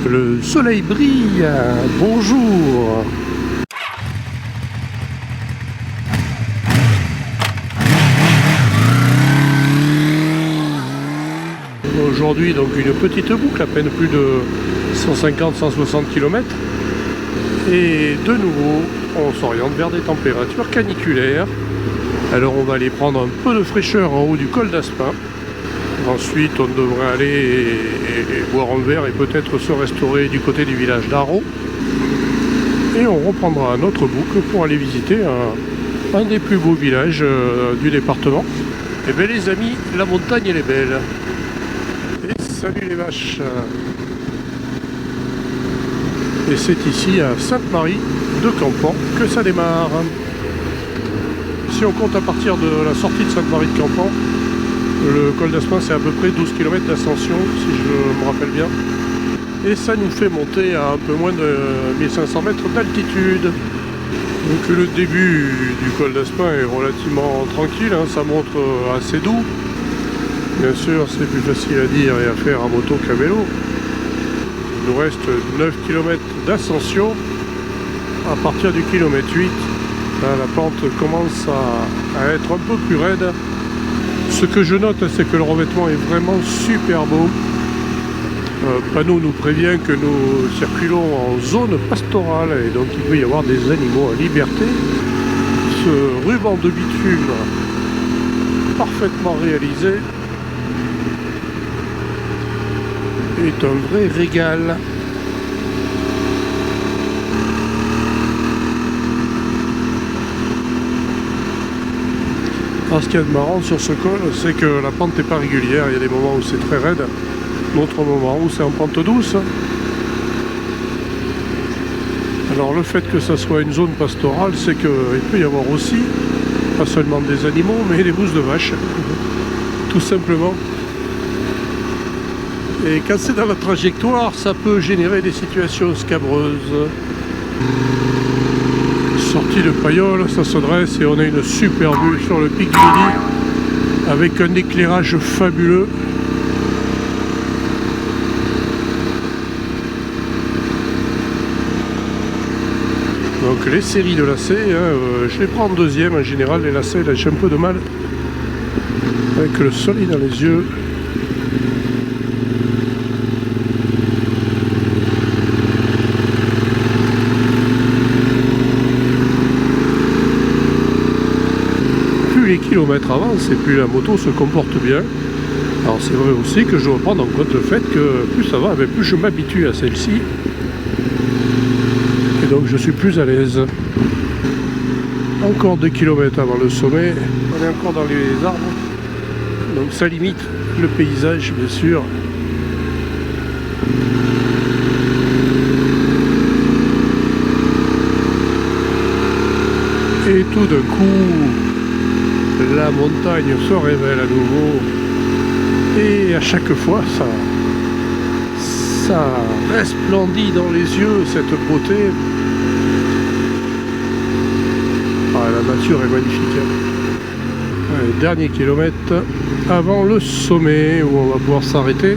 Le soleil brille, bonjour. Aujourd'hui donc une petite boucle, à peine plus de 150-160 km. Et de nouveau, on s'oriente vers des températures caniculaires. Alors on va aller prendre un peu de fraîcheur en haut du col d'Aspin. Ensuite, on devrait aller boire un verre et peut-être se restaurer du côté du village d'Arro. Et on reprendra notre boucle pour aller visiter un des plus beaux villages du département. Et bien les amis, la montagne elle est belle. Et salut les vaches. Et c'est ici à Sainte-Marie de Campan que ça démarre. Si on compte à partir de la sortie de Sainte-Marie de Campan, le col d'Aspin c'est à peu près 12 km d'ascension si je me rappelle bien. Et ça nous fait monter à un peu moins de 1500 mètres d'altitude. Donc le début du col d'Aspin est relativement tranquille, hein, ça monte assez doux. Bien sûr c'est plus facile à dire et à faire à moto qu'à vélo. Il nous reste 9 km d'ascension. À partir du kilomètre 8, là, la pente commence à être un peu plus raide. Ce que je note, c'est que le revêtement est vraiment super beau. Le panneau nous prévient que nous circulons en zone pastorale et donc il peut y avoir des animaux à liberté. Ce ruban de bitume parfaitement réalisé est un vrai régal. Alors, ce qu'il y a de marrant sur ce col, c'est que la pente n'est pas régulière. Il y a des moments où c'est très raide, d'autres moments où c'est en pente douce. Alors le fait que ça soit une zone pastorale, c'est qu'il peut y avoir aussi, pas seulement des animaux, mais des mousses de vache, tout simplement. Et quand c'est dans la trajectoire, ça peut générer des situations scabreuses. Sortie de Payolle, ça se dresse et on a une super vue sur le pic du Midi avec un éclairage fabuleux. Donc les séries de lacets, je les prends en deuxième en général, les lacets là j'ai un peu de mal avec le soleil dans les yeux. Les kilomètres avancent et plus la moto se comporte bien. Alors c'est vrai aussi que je dois prendre en compte le fait que plus ça va, plus je m'habitue à celle-ci et donc je suis plus à l'aise. Encore 2 km avant le sommet, on est encore dans les arbres, donc ça limite le paysage bien sûr. Et tout d'un coup la montagne se révèle à nouveau et à chaque fois ça resplendit dans les yeux cette beauté. La nature est magnifique. Allez, dernier kilomètre avant le sommet où on va pouvoir s'arrêter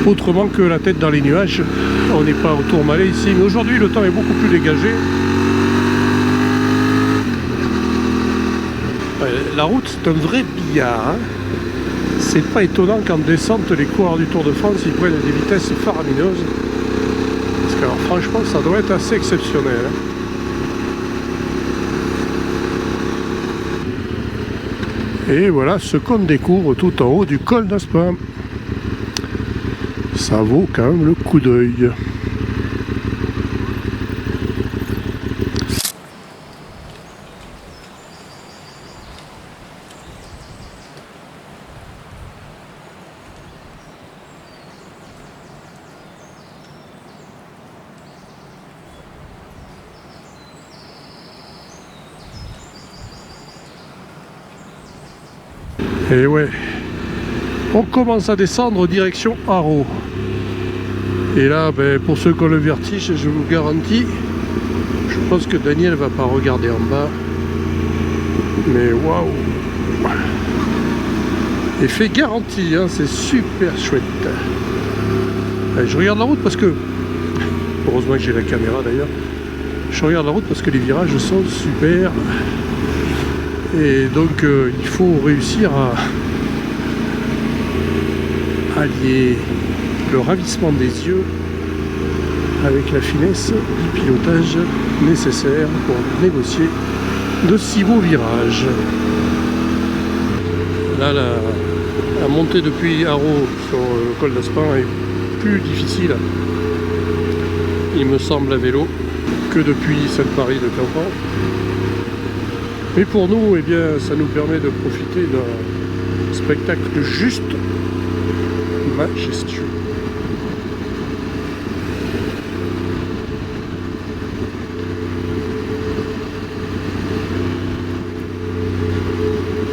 autrement que la tête dans les nuages. On n'est pas au Tourmalet ici, mais aujourd'hui le temps est beaucoup plus dégagé. La route c'est un vrai billard, hein. C'est pas étonnant qu'en descente les coureurs du Tour de France ils prennent des vitesses faramineuses parce que alors, franchement ça doit être assez exceptionnel, hein. Et voilà ce qu'on découvre tout en haut du col d'Aspin. Ça vaut quand même le coup d'œil. Et ouais, on commence à descendre direction Arro. Et là, pour ceux qui ont le vertige, je vous garantis, je pense que Daniel va pas regarder en bas. Mais waouh! Effet garanti, hein, c'est super chouette. Allez, je regarde la route parce que, heureusement que j'ai la caméra d'ailleurs, je regarde la route parce que les virages sont super. Et donc il faut réussir à allier le ravissement des yeux avec la finesse du pilotage nécessaire pour négocier de si beaux virages. Là, la montée depuis Haro sur le col d'Aspin est plus difficile, il me semble, à vélo que depuis Sainte-Marie de Campan. Mais pour nous, eh bien, ça nous permet de profiter d'un spectacle juste majestueux.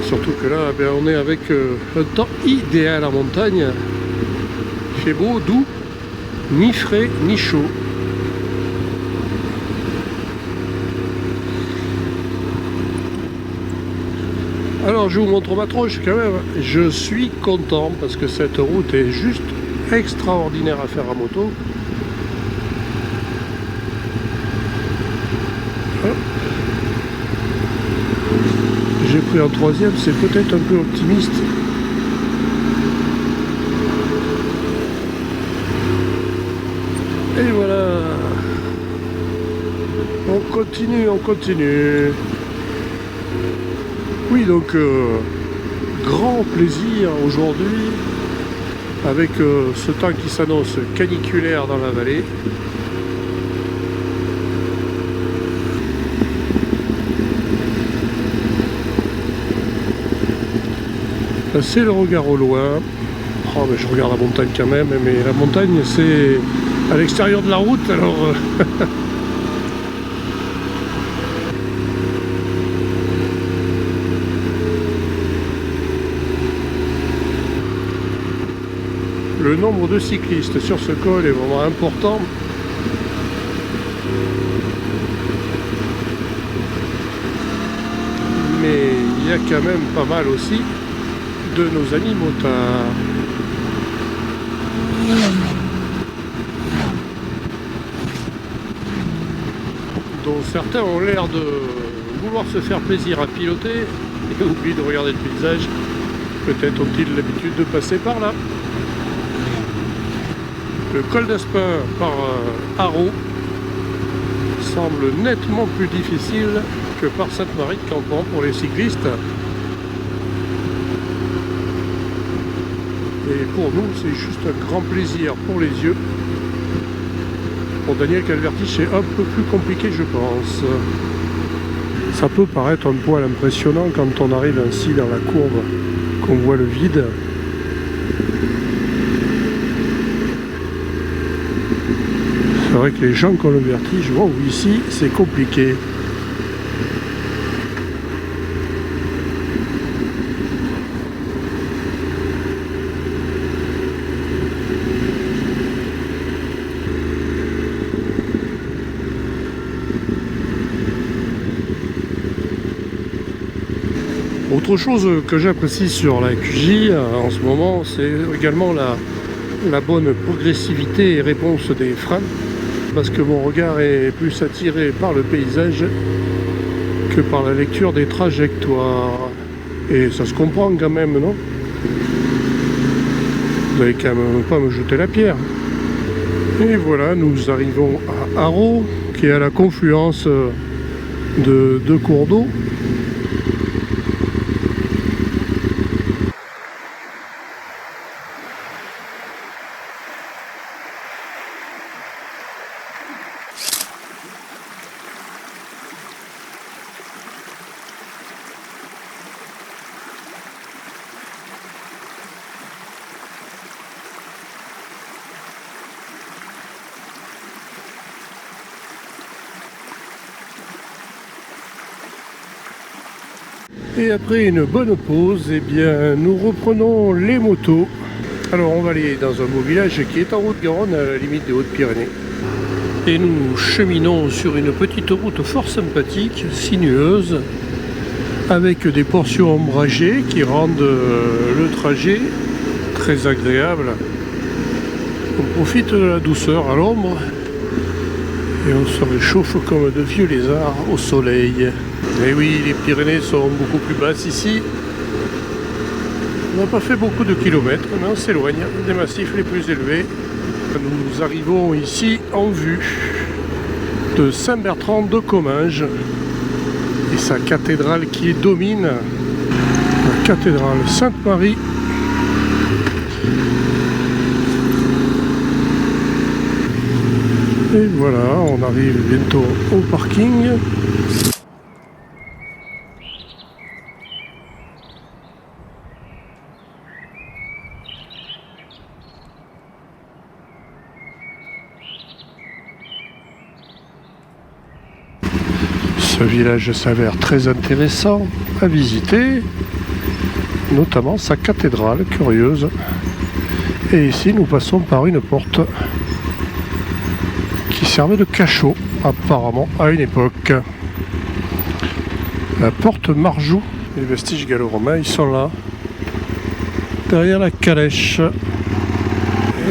Surtout que là, ben, on est avec un temps idéal en montagne. Il fait beau, doux, ni frais, ni chaud. Alors je vous montre ma tronche quand même. Je suis content parce que cette route est juste extraordinaire à faire à moto. J'ai pris un troisième, c'est peut-être un peu optimiste. Et voilà. On continue, on continue. Oui, donc grand plaisir aujourd'hui avec ce temps qui s'annonce caniculaire dans la vallée. C'est le regard au loin. Oh, mais je regarde la montagne quand même, mais la montagne c'est à l'extérieur de la route, alors le nombre de cyclistes sur ce col est vraiment important. Mais il y a quand même pas mal aussi de nos amis motards. Dont certains ont l'air de vouloir se faire plaisir à piloter et oublient de regarder le paysage. Peut-être ont-ils l'habitude de passer par là. Le col d'Aspin par Haro semble nettement plus difficile que par Sainte-Marie de Campan pour les cyclistes. Et pour nous, c'est juste un grand plaisir pour les yeux. Pour Daniel Calverti, c'est un peu plus compliqué, je pense. Ça peut paraître un poil impressionnant quand on arrive ainsi dans la courbe, qu'on voit le vide. C'est vrai que les gens qui ont le vertige, wow, ici, c'est compliqué. Autre chose que j'apprécie sur la QJ en ce moment, c'est également la bonne progressivité et réponse des freins, parce que mon regard est plus attiré par le paysage que par la lecture des trajectoires. Et ça se comprend quand même, non? Vous n'allez quand même pas me jeter la pierre. Et voilà, nous arrivons à Haro, qui est à la confluence de deux cours d'eau. Et après une bonne pause, eh bien, nous reprenons les motos. Alors on va aller dans un beau village qui est en Haute-Garonne, à la limite des Hautes-Pyrénées. Et nous cheminons sur une petite route fort sympathique, sinueuse, avec des portions ombragées qui rendent le trajet très agréable. On profite de la douceur à l'ombre et on se réchauffe comme de vieux lézards au soleil. Et oui, les Pyrénées sont beaucoup plus basses ici. On n'a pas fait beaucoup de kilomètres, mais on s'éloigne des massifs les plus élevés. Nous arrivons ici en vue de Saint-Bertrand de Comminges et sa cathédrale qui domine, la cathédrale Sainte-Marie. Et voilà, on arrive bientôt au parking. Ce village s'avère très intéressant à visiter, notamment sa cathédrale curieuse. Et ici, nous passons par une porte qui servait de cachot, apparemment, à une époque. La porte Marjou, les vestiges gallo-romains, ils sont là, derrière la calèche.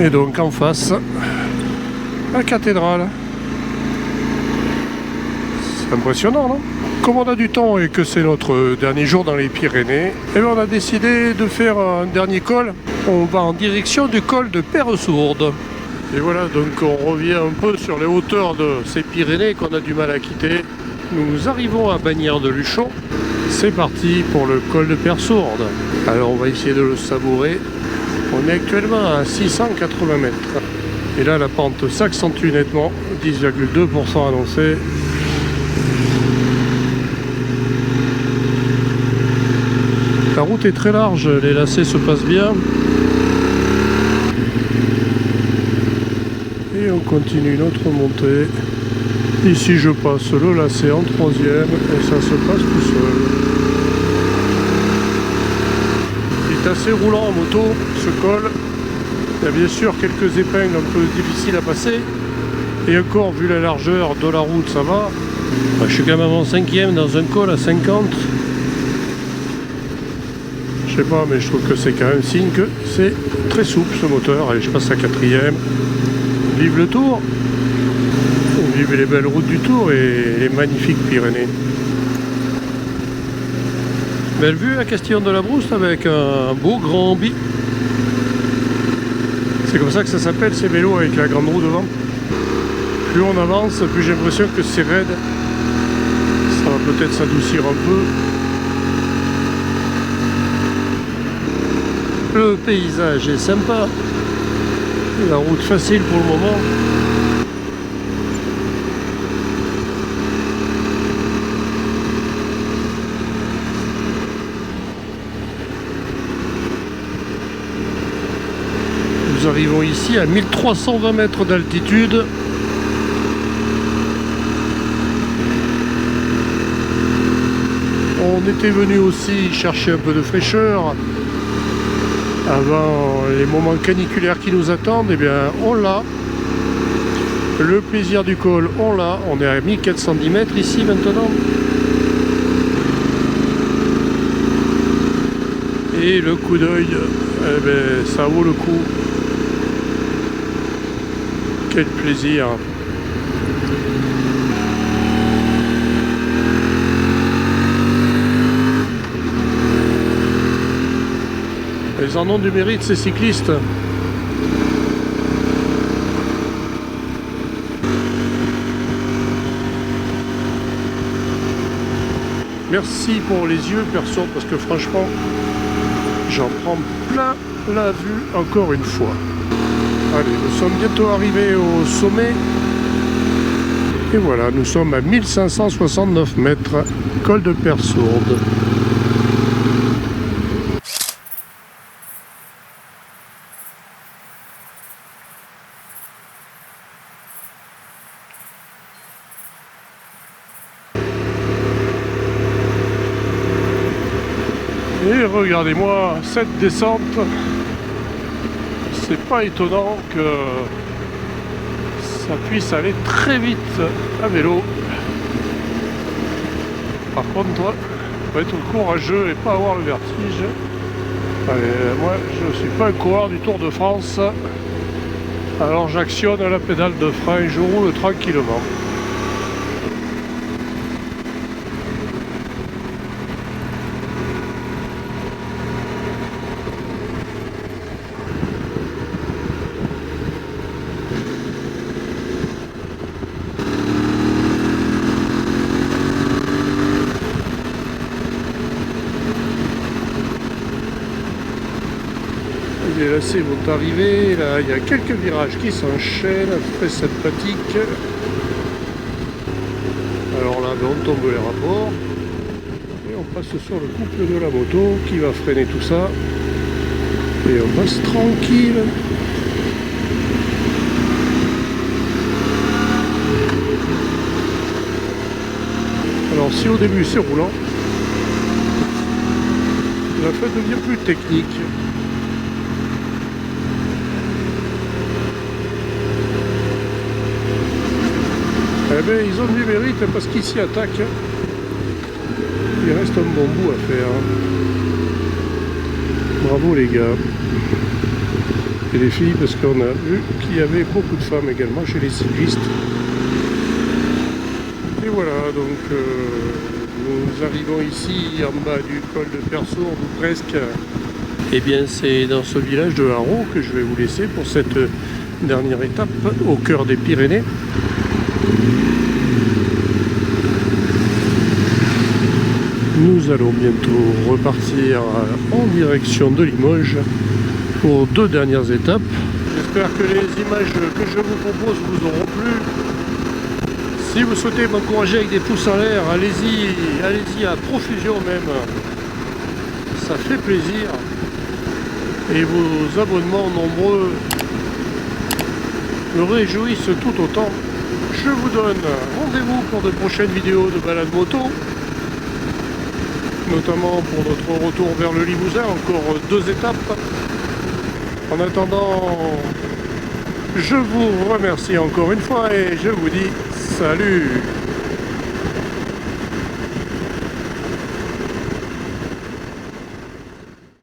Et donc, en face, la cathédrale. C'est impressionnant, non? Comme on a du temps et que c'est notre dernier jour dans les Pyrénées, eh bien on a décidé de faire un dernier col. On va en direction du col de Perresourde. Et voilà, donc on revient un peu sur les hauteurs de ces Pyrénées qu'on a du mal à quitter. Nous arrivons à Bagnères de Luchon. C'est parti pour le col de Perresourde. Alors on va essayer de le savourer. On est actuellement à 680 mètres. Et là la pente s'accentue nettement, 10,2% annoncé. La route est très large, les lacets se passent bien. Et on continue notre montée. Ici je passe le lacet en troisième et ça se passe tout seul. Il est assez roulant en moto, ce col. Il y a bien sûr quelques épingles un peu difficiles à passer. Et encore, vu la largeur de la route, ça va. Je suis quand même à mon cinquième dans un col à 50. Je sais pas, mais je trouve que c'est quand même signe que c'est très souple ce moteur. Allez, je passe à quatrième. Vive le Tour. Vive les belles routes du Tour et les magnifiques Pyrénées. Belle vue à Castillon de la Brousse avec un beau grand bi. C'est comme ça que ça s'appelle ces vélos avec la grande roue devant. Plus on avance, plus j'ai l'impression que c'est raide. Ça va peut-être s'adoucir un peu. Le paysage est sympa, la route facile pour le moment. Nous arrivons ici à 1320 mètres d'altitude. On était venu aussi chercher un peu de fraîcheur avant les moments caniculaires qui nous attendent. Eh bien on l'a, le plaisir du col on l'a, on est à 1410 mètres ici maintenant et le coup d'œil, eh bien, ça vaut le coup. Quel plaisir. Ils en ont du mérite, ces cyclistes. Merci pour les yeux, perso, parce que franchement, j'en prends plein la vue encore une fois. Allez, nous sommes bientôt arrivés au sommet. Et voilà, nous sommes à 1569 mètres, col de Perresourde. Et regardez-moi cette descente, c'est pas étonnant que ça puisse aller très vite à vélo. Par contre, il faut être courageux et pas avoir le vertige. Allez, moi je suis pas un coureur du Tour de France, Alors j'actionne la pédale de frein et je roule tranquillement. Les lacets vont arriver, là il y a quelques virages qui s'enchaînent après cette pratique. Alors là on tombe les rapports et on passe sur le couple de la moto qui va freiner tout ça et on passe tranquille. Alors si au début c'est roulant, la fin devient plus technique. Eh bien, ils ont du mérite parce qu'ils s'y attaquent. Il reste un bon bout à faire. Bravo les gars. Et les filles, parce qu'on a vu qu'il y avait beaucoup de femmes également chez les cyclistes. Et voilà, donc nous arrivons ici en bas du col de Persourde, ou presque. Et bien, c'est dans ce village de Haro que je vais vous laisser pour cette dernière étape au cœur des Pyrénées. Nous allons bientôt repartir en direction de Limoges pour 2 dernières étapes. J'espère que les images que je vous propose vous auront plu. Si vous souhaitez m'encourager avec des pouces en l'air, allez-y à profusion même. Ça fait plaisir. Et vos abonnements nombreux me réjouissent tout autant. Je vous donne rendez-vous pour de prochaines vidéos de balade moto, notamment pour notre retour vers le Limousin, encore 2 étapes. En attendant, je vous remercie encore une fois et je vous dis salut!